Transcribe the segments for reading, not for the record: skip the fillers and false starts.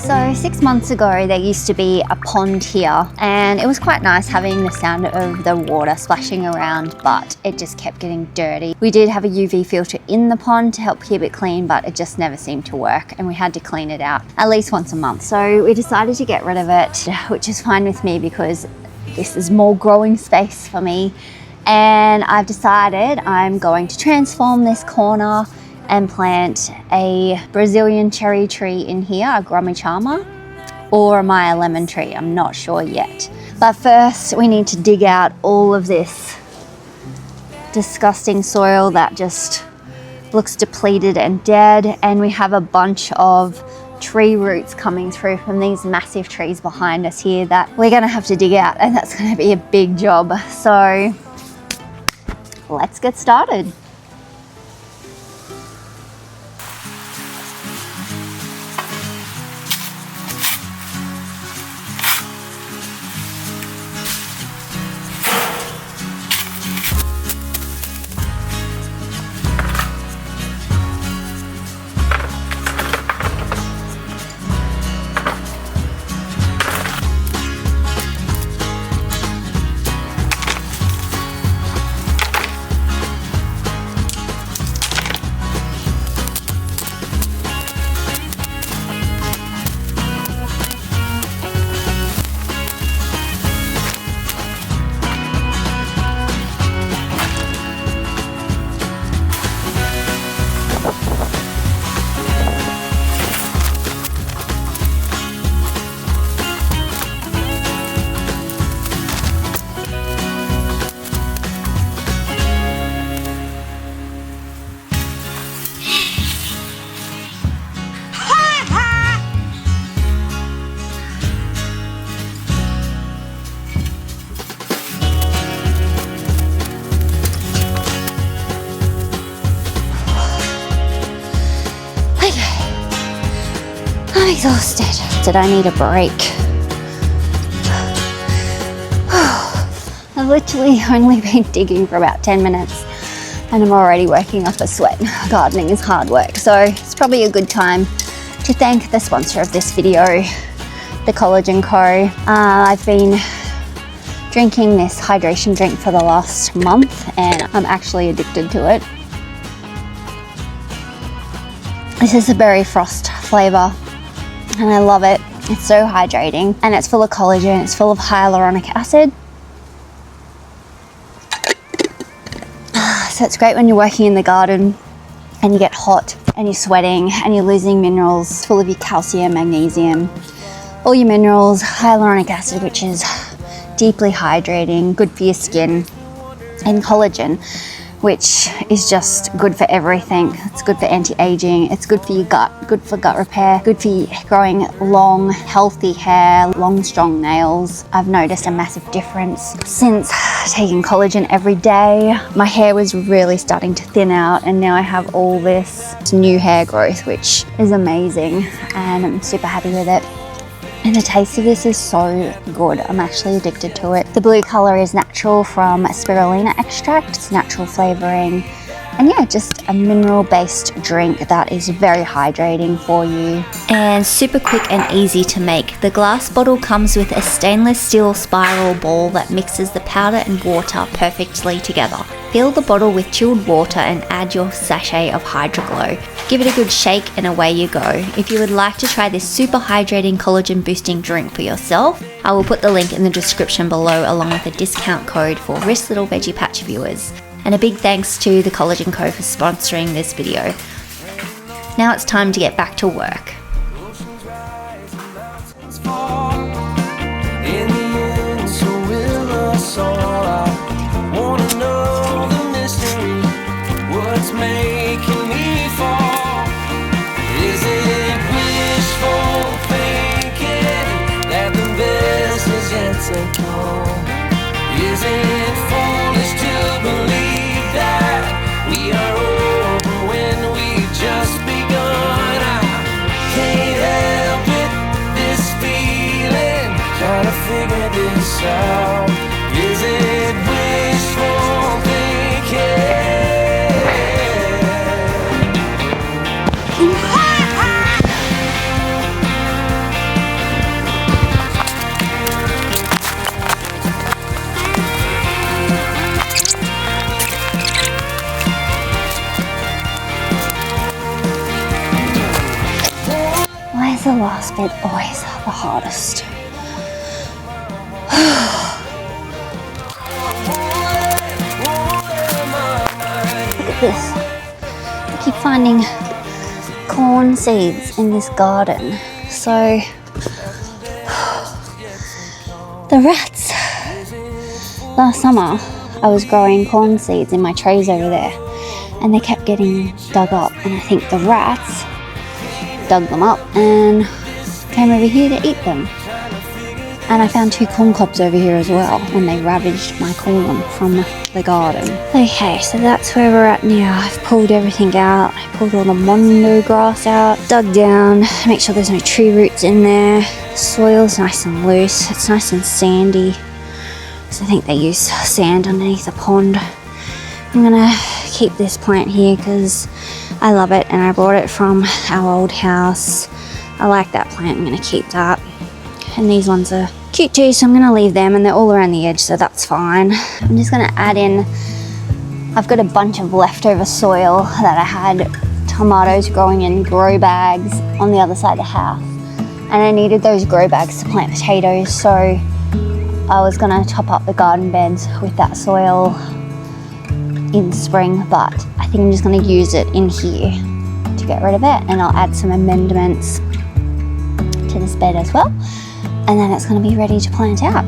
So 6 months ago there used to be a pond here and it was quite nice having the sound of the water splashing around, but it just kept getting dirty. We did have a UV filter in the pond to help keep it clean, but it just never seemed to work and we had to clean it out at least once a month. So we decided to get rid of it, which is fine with me because this is more growing space for me. And I've decided I'm going to transform this corner and plant a Brazilian cherry tree in here, a Grommy or a Maya lemon tree. I'm not sure yet. But first we need to dig out all of this disgusting soil that just looks depleted and dead. And we have a bunch of tree roots coming through from these massive trees behind us here that we're gonna have to dig out, and that's gonna be a big job. So let's get started. I'm exhausted. Did I need a break? I've literally only been digging for about 10 minutes and I'm already working up a sweat. Gardening is hard work, so it's probably a good time to thank the sponsor of this video, the Collagen Co. I've been drinking this hydration drink for the last month and I'm actually addicted to it. This is a berry frost flavor and I love it. It's so hydrating and it's full of collagen, it's full of hyaluronic acid. So it's great when you're working in the garden and you get hot and you're sweating and you're losing minerals. It's full of your calcium, magnesium, all your minerals, hyaluronic acid, which is deeply hydrating, good for your skin, and collagen, which is just good for everything. It's good for anti-aging, it's good for your gut, good for gut repair, good for growing long, healthy hair, long, strong nails. I've noticed a massive difference since taking collagen every day. My hair was really starting to thin out and now I have all this new hair growth, which is amazing and I'm super happy with it. And the taste of this is so good. I'm actually addicted to it. The blue color is natural from spirulina extract. It's natural flavoring. And yeah, just a mineral-based drink that is very hydrating for you. And super quick and easy to make. The glass bottle comes with a stainless steel spiral ball that mixes the powder and water perfectly together. Fill the bottle with chilled water and add your sachet of Hydroglow. Give it a good shake and away you go. If you would like to try this super hydrating collagen boosting drink for yourself, I will put the link in the description below along with a discount code for Wrist Little Veggie Patch viewers. And a big thanks to the Collagen Co for sponsoring this video. Now it's time to get back to work. Is it foolish to believe that we are over when we've just begun? I can't help it, this feeling, trying to figure this out. Is it wishful thinking? last bit always the hardest. Look at this. I keep finding corn seeds in this garden. So the rats. Last summer I was growing corn seeds in my trays over there and they kept getting dug up, and I think the rats dug them up and came over here to eat them. And I found 2 corn cobs over here as well when they ravaged my corn from the garden. Okay, so that's where we're at now. I've pulled everything out. I pulled all the mondo grass out, dug down, make sure there's no tree roots in there. The soil's nice and loose. It's nice and sandy. So I think they use sand underneath the pond. I'm gonna keep this plant here because I love it and I brought it from our old house. I like that plant. I'm gonna keep that. And these ones are cute too, so I'm gonna leave them, and they're all around the edge, so that's fine. I'm just gonna add in, I've got a bunch of leftover soil that I had tomatoes growing in grow bags on the other side of the house. And I needed those grow bags to plant potatoes, so I was gonna top up the garden beds with that soil in spring, but I think I'm just gonna use it in here to get rid of it, and I'll add some amendments to this bed as well. And then it's going to be ready to plant out.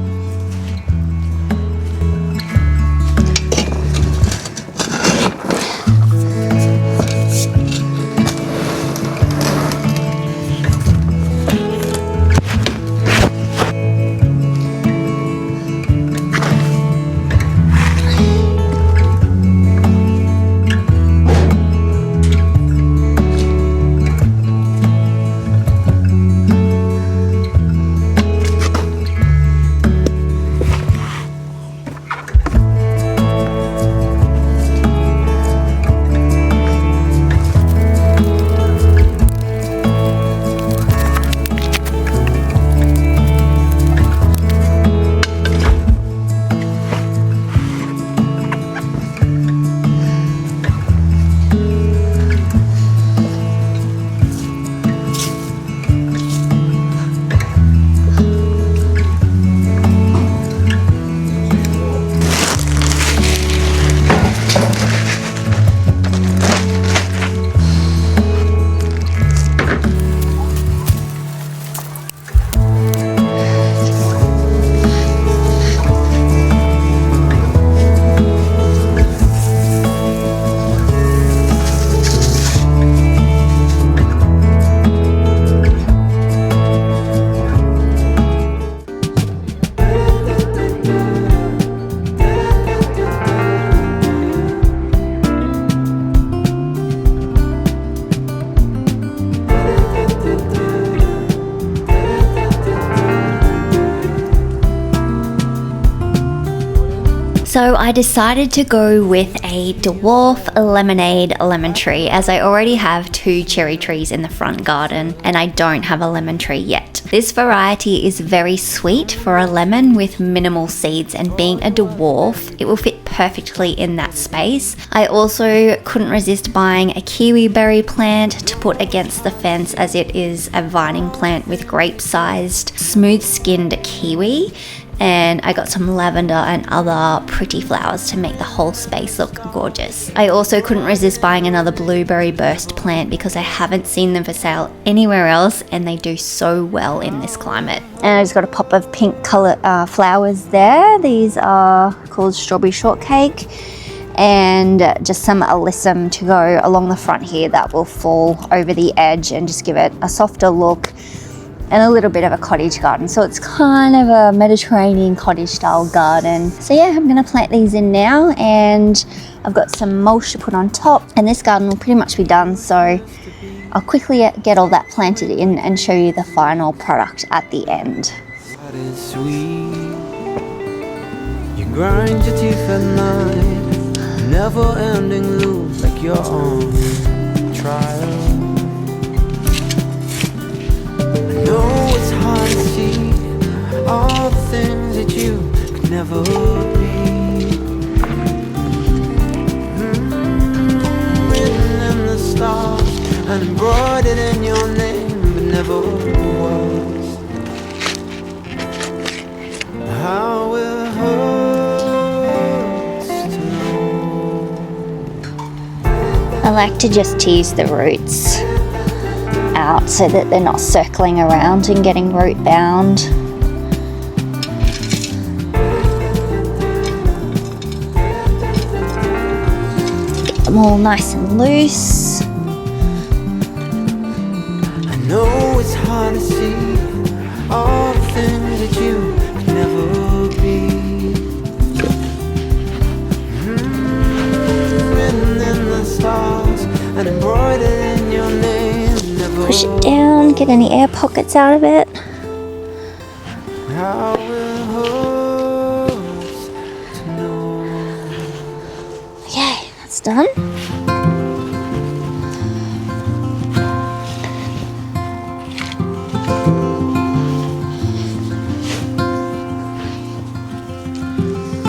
So I decided to go with a dwarf lemonade lemon tree, as I already have 2 cherry trees in the front garden and I don't have a lemon tree yet. This variety is very sweet for a lemon with minimal seeds, and being a dwarf, it will fit perfectly in that space. I also couldn't resist buying a kiwi berry plant to put against the fence, as it is a vining plant with grape-sized, smooth-skinned kiwi. And I got some lavender and other pretty flowers to make the whole space look gorgeous. I also couldn't resist buying another blueberry burst plant because I haven't seen them for sale anywhere else, and they do so well in this climate. And I just got a pop of pink colour flowers there. These are called Strawberry Shortcake, and just some alyssum to go along the front here that will fall over the edge and just give it a softer look. And a little bit of a cottage garden, so it's kind of a Mediterranean cottage style garden. So yeah, I'm gonna plant these in now, and I've got some mulch to put on top, and this garden will pretty much be done, so I'll quickly get all that planted in and show you the final product at the end. What is sweet? You grind your teeth at night, never-ending loop like you're on trial. I know it's hard to see all the things that you could never be. Written in the stars and embroidered in your name, but never like to just tease the roots out so that they're not circling around and getting root bound. Get them all nice and loose. I know it's hard to see all the things that you can never be. Written in the stars and embroidered in your name. Never Push it down, get any air pockets out of it. how it hurts to know. Okay, that's done.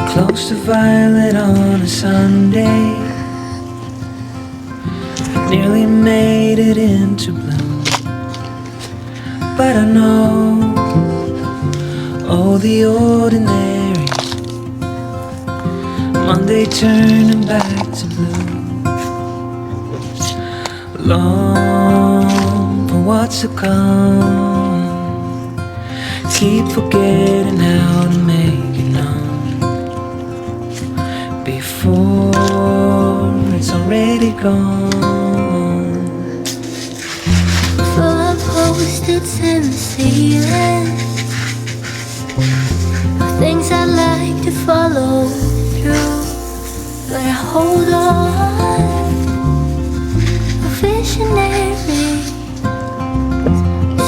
Close to violet on a Sunday, nearly made it into bloom. But I know, oh, the ordinary Monday turning back to blue. Long for what's to come, keep forgetting how to make it known before it's already gone. Full of post-its in the ceiling, of things I like to follow through, but I hold on. A visionary,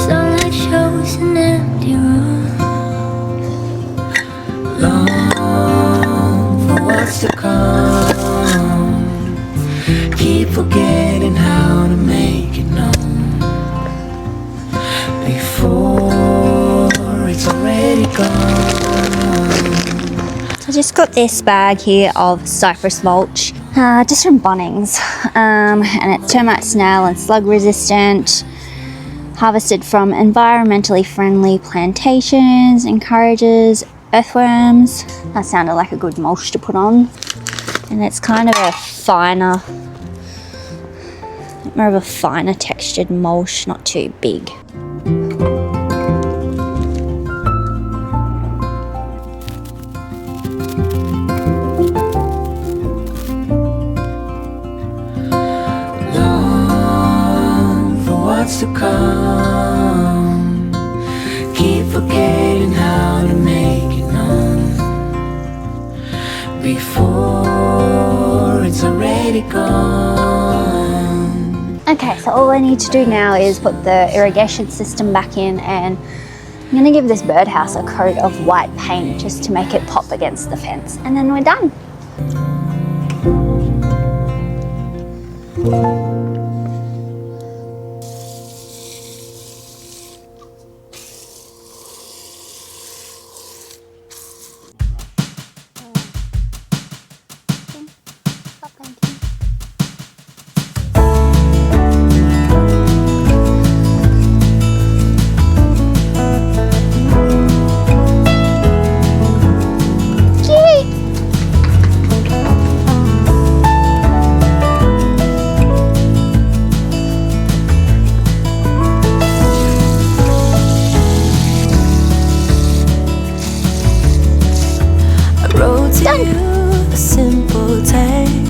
sunlight shows an empty room. Long for what's to come, keep forgetting how to make it known before it's already gone. So I just got this bag here of cypress mulch, just from Bunnings, and it's termite, snail and slug resistant, harvested from environmentally friendly plantations, encourages earthworms. That sounded like a good mulch to put on. And it's kind of a finer, more of a finer textured mulch, not too big. Long for what's to come, keep forgetting how to make it known before it's already gone. Okay, so all I need to do now is put the irrigation system back in, and I'm going to give this birdhouse a coat of white paint just to make it pop against the fence, and then we're done.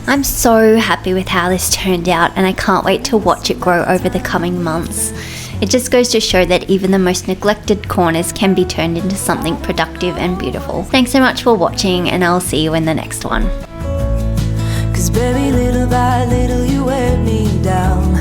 I'm so happy with how this turned out, and I can't wait to watch it grow over the coming months. It just goes to show that even the most neglected corners can be turned into something productive and beautiful. Thanks so much for watching, and I'll see you in the next one. 'Cause baby, little by little you wear me down.